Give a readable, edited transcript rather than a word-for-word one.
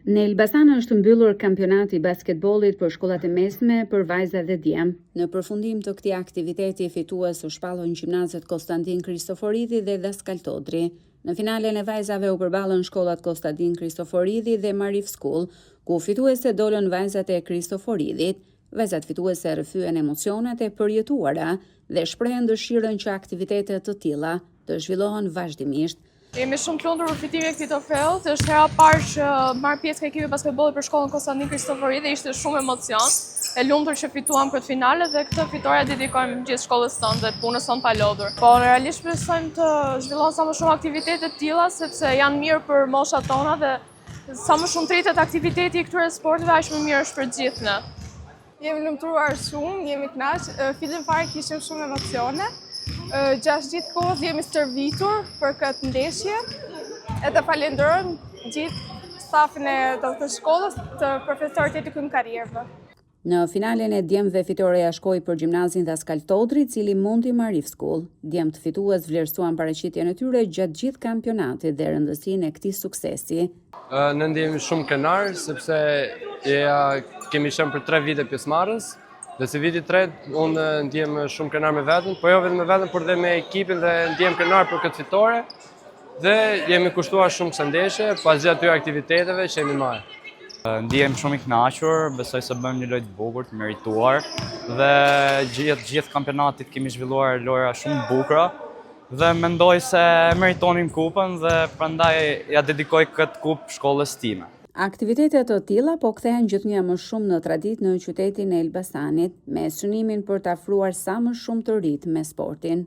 Në Elbasan është mbyllur kampionati i basketbollit për shkollat e mesme për vajza dhe djem. Në përfundim të këtij aktiviteti fitues u shpallën gjimnazet Konstantin Kristoforidi dhe Daskal Todri. Në finalen e vajzave u përballën shkollat Konstantin Kristoforidi dhe Marif School, ku fituese dolën vajzat e Kristoforidit. Vajzat fituese rrëfyen emocionet e përjetuara dhe shprehen dëshirën që aktivitete të tilla të zhvillohen vazhdimisht. Jemi shumë të lumtur për fitimin e këtij trofeut. Është hera e parë që marr pjesë në ekipin e basketbollit për shkollën Konstantin Kristoforidi dhe ishte shumë emocion. E lumtur që fituam këtë finale dhe këtë fitore dedikojmë gjithë shkollës tonë dhe punës tonë pa lodhur. Po realisht besojmë të zhvillohen sa më shumë aktivitete të tilla sepse janë mirë për moshat tona dhe sa më shumë tritet aktiviteti i këtyre sporteve aq më mirë është për gjithë ne. Jemi lumtuar shumë, jemi kënaq. Fillim fare kishim shumë emocione. Gjatë gjithë kohës jemi stërvitur për këtë ndeshje edhe falenderojmë gjithë stafin e të shkollës, të profesorët e të karrierëve. Në finalen e djemve fitoreja shkoi për gjimnazin Daskal Todri, cili mundi Marif School. Djemt fitues vlerësuan paraqitjen e tyre gjatë gjithë kampionatit dhe rëndësinë e këtij suksesi. Ne ndjehemi shumë krenar sepse kemi qenë për 3 vite pjesëmarrës. Dhe si viti 3, unë ndjem shumë krenar me veten, po jo vetëm me veten, por dhe me ekipin dhe ndjem krenar për këtë fitore. Dhe jemi kushtuar shumë kësaj ndeshje, pas gjithë atyre aktiviteteve që jemi marrë. Ndjem shumë i kënaqur, besoj se bëjmë një lojë të bukur, të merituar dhe gjithë kampionatit kemi zhvilluar lojra shumë të bukura dhe mendoj se meritonim kupën dhe prandaj ja dedikoj këtë kupë shkollës time. Aktivitetet të tilla po kthehen gjithnjë më shumë në traditë në qytetin e Elbasanit, me synimin për të afruar sa më shumë të rinj me sportin.